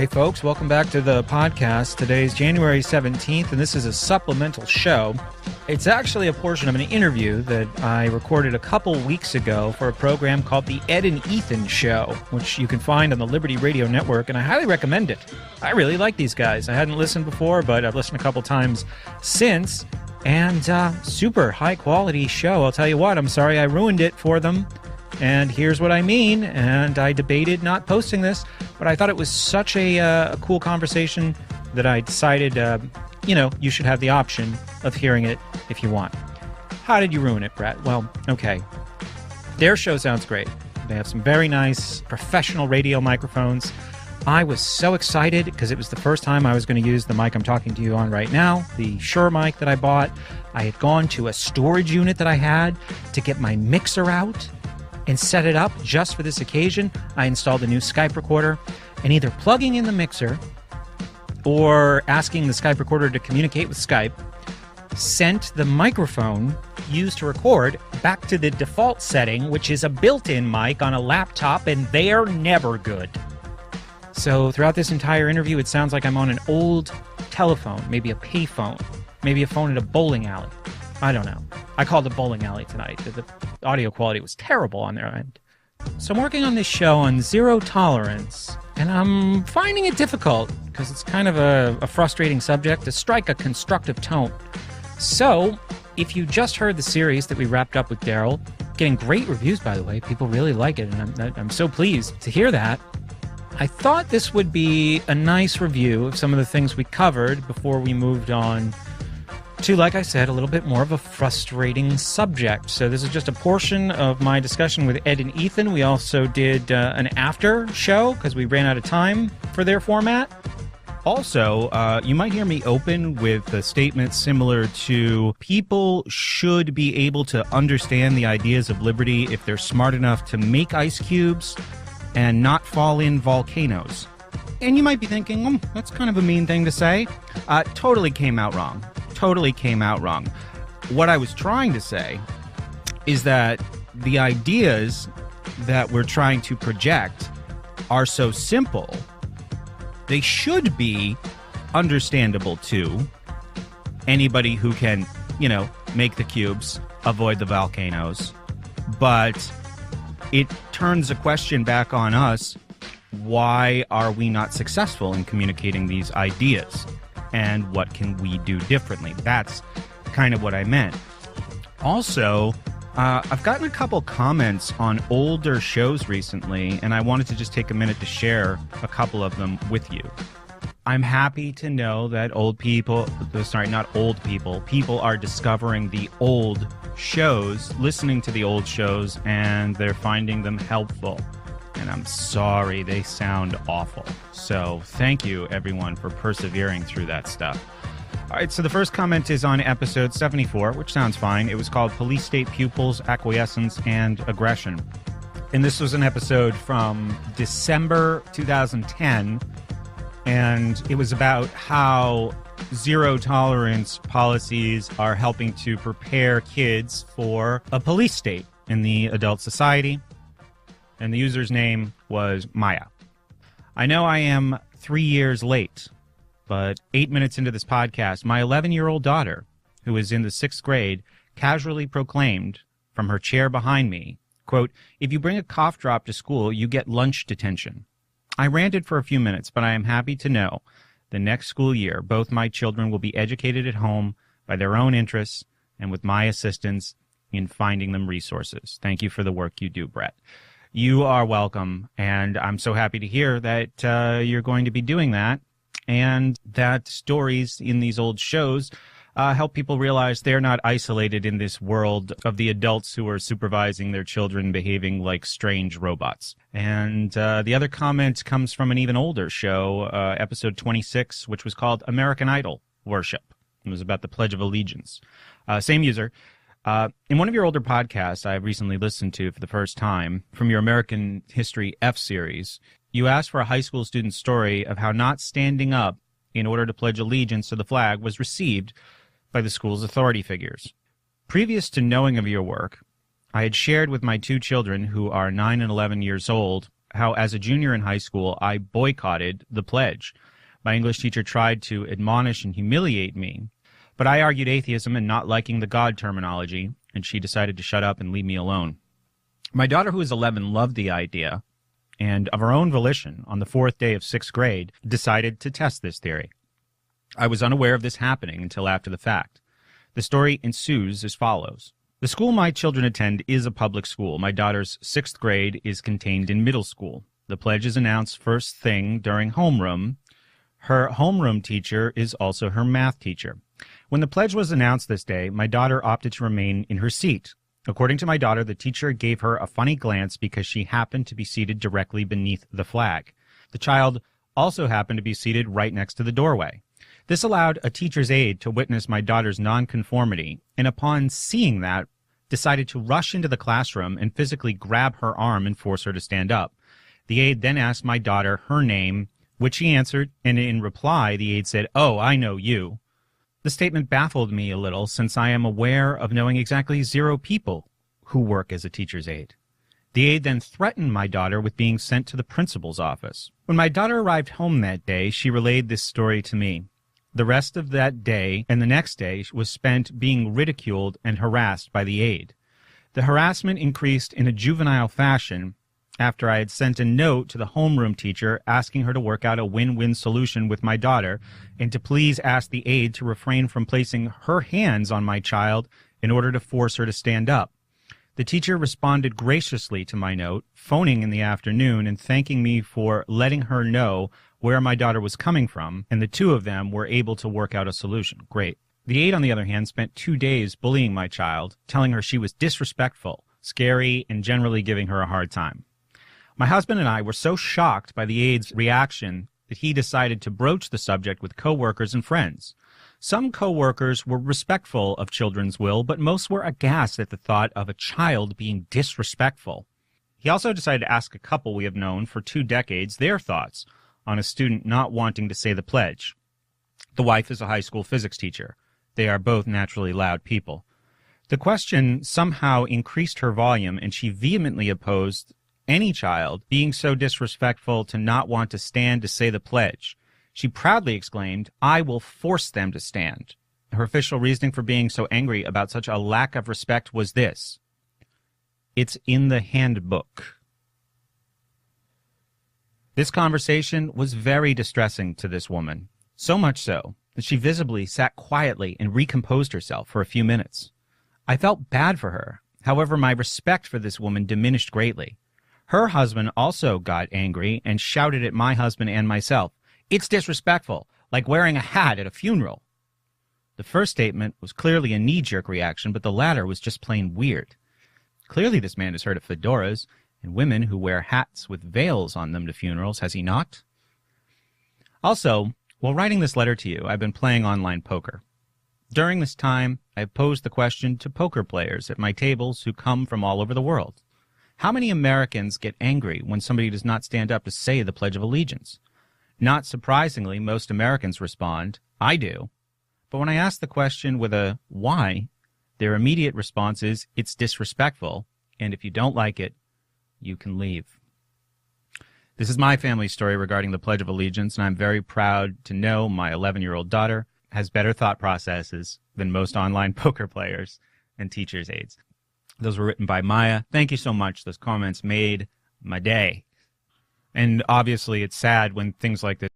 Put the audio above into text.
Hey folks, welcome back to the podcast. Today's January 17th, and this is a supplemental show. It's actually a portion of an interview that I recorded a couple weeks ago for a program called The Ed and Ethan Show, which you can find on the Liberty Radio Network, and I highly recommend it. I really like these guys. I hadn't listened before, but I've listened a couple times since, and super high-quality show. I'll tell you what, I'm sorry I ruined it for them. And here's what I mean, and I debated not posting this, but I thought it was such a cool conversation that I decided, you should have the option of hearing it if you want. How did you ruin it, Brett? Well, okay. Their show sounds great. They have some very nice professional radio microphones. I was so excited because it was the first time I was going to use the mic I'm talking to you on right now, the Shure mic that I bought. I had gone to a storage unit that I had to get my mixer out and set it up just for this occasion. I installed a new Skype recorder, and either plugging in the mixer or asking the Skype recorder to communicate with Skype sent the microphone used to record back to the default setting, which is a built-in mic on a laptop, and they're never good. So throughout this entire interview, it sounds like I'm on an old telephone, maybe a payphone, maybe a phone at a bowling alley. I don't know. I called the bowling alley tonight. The audio quality was terrible on their end. So I'm working on this show on zero tolerance, and I'm finding it difficult because it's kind of a frustrating subject to strike a constructive tone. So if you just heard the series that we wrapped up with Daryl, getting great reviews, by the way, people really like it, and I'm so pleased to hear that. I thought this would be a nice review of some of the things we covered before we moved on to, like I said, a little bit more of a frustrating subject. So this is just a portion of my discussion with Ed and Ethan. We also did an after show because we ran out of time for their format. Also, you might hear me open with a statement similar to people should be able to understand the ideas of liberty if they're smart enough to make ice cubes and not fall in volcanoes. And you might be thinking, that's kind of a mean thing to say. Totally came out wrong. What I was trying to say is that the ideas that we're trying to project are so simple, they should be understandable to anybody who can, make the cubes, avoid the volcanoes. But it turns a question back on us. Why are we not successful in communicating these ideas? And what can we do differently? That's kind of what I meant. Also, I've gotten a couple comments on older shows recently, and I wanted to just take a minute to share a couple of them with you. I'm happy to know that people are discovering the old shows, listening to the old shows, and they're finding them helpful. And I'm sorry, they sound awful. So thank you, everyone, for persevering through that stuff. All right, so the first comment is on episode 74, which sounds fine. It was called Police State Pupils, Acquiescence, and Aggression. And this was an episode from December 2010, and it was about how zero-tolerance policies are helping to prepare kids for a police state in the adult society. And the user's name was Maya. I know I am 3 years late, but 8 minutes into this podcast, my 11-year-old daughter, who is in the 6th grade, casually proclaimed from her chair behind me, quote, "If you bring a cough drop to school, you get lunch detention." I ranted for a few minutes, but I am happy to know the next school year, both my children will be educated at home by their own interests and with my assistance in finding them resources. Thank you for the work you do, Brett. You are welcome, and I'm so happy to hear that you're going to be doing that, and that stories in these old shows help people realize they're not isolated in this world of the adults who are supervising their children behaving like strange robots. And the other comment comes from an even older show, episode 26, which was called American Idol Worship. It was about the Pledge of Allegiance. Same user. In one of your older podcasts I recently listened to for the first time, from your American History F series, you asked for a high school student's story of how not standing up in order to pledge allegiance to the flag was received by the school's authority figures. Previous to knowing of your work, I had shared with my two children, who are 9 and 11 years old, how as a junior in high school, I boycotted the pledge. My English teacher tried to admonish and humiliate me, but I argued atheism and not liking the God terminology, and she decided to shut up and leave me alone. My daughter, who is 11, loved the idea, and of her own volition, on the 4th day of 6th grade, decided to test this theory. I was unaware of this happening until after the fact. The story ensues as follows. The school my children attend is a public school. My daughter's 6th grade is contained in middle school. The pledge is announced first thing during homeroom. Her homeroom teacher is also her math teacher. When the pledge was announced this day, my daughter opted to remain in her seat. According to my daughter, the teacher gave her a funny glance because she happened to be seated directly beneath the flag. The child also happened to be seated right next to the doorway. This allowed a teacher's aide to witness my daughter's nonconformity, and upon seeing that, decided to rush into the classroom and physically grab her arm and force her to stand up. The aide then asked my daughter her name, which she answered, and in reply, the aide said, "Oh, I know you." The statement baffled me a little, since I am aware of knowing exactly 0 people who work as a teacher's aide. The aide then threatened my daughter with being sent to the principal's office. When my daughter arrived home that day, she relayed this story to me. The rest of that day and the next day was spent being ridiculed and harassed by the aide. The harassment increased in a juvenile fashion after I had sent a note to the homeroom teacher asking her to work out a win-win solution with my daughter and to please ask the aide to refrain from placing her hands on my child in order to force her to stand up. The teacher responded graciously to my note, phoning in the afternoon and thanking me for letting her know where my daughter was coming from, and the two of them were able to work out a solution. Great. The aide, on the other hand, spent 2 days bullying my child, telling her she was disrespectful, scary, and generally giving her a hard time. My husband and I were so shocked by the aide's reaction that he decided to broach the subject with coworkers and friends. Some coworkers were respectful of children's will, but most were aghast at the thought of a child being disrespectful. He also decided to ask a couple we have known for 2 decades their thoughts on a student not wanting to say the pledge. The wife is a high school physics teacher. They are both naturally loud people. The question somehow increased her volume, and she vehemently opposed any child being so disrespectful to not want to stand to say the pledge. She proudly exclaimed, "I will force them to stand." Her official reasoning for being so angry about such a lack of respect was this: "It's in the handbook." This conversation was very distressing to this woman, so much so that she visibly sat quietly and recomposed herself for a few minutes. I felt bad for her. However, my respect for this woman diminished greatly. Her husband also got angry and shouted at my husband and myself, "It's disrespectful, like wearing a hat at a funeral." The first statement was clearly a knee-jerk reaction, but the latter was just plain weird. Clearly this man has heard of fedoras and women who wear hats with veils on them to funerals, has he not? Also, while writing this letter to you, I've been playing online poker. During this time, I have posed the question to poker players at my tables who come from all over the world. How many Americans get angry when somebody does not stand up to say the Pledge of Allegiance? Not surprisingly, most Americans respond, "I do." But when I ask the question with a "why?", their immediate response is, "It's disrespectful, and if you don't like it, you can leave." This is my family story regarding the Pledge of Allegiance, and I'm very proud to know my 11-year-old daughter has better thought processes than most online poker players and teachers' aides. Those were written by Maya. Thank you so much. Those comments made my day. And obviously it's sad when things like this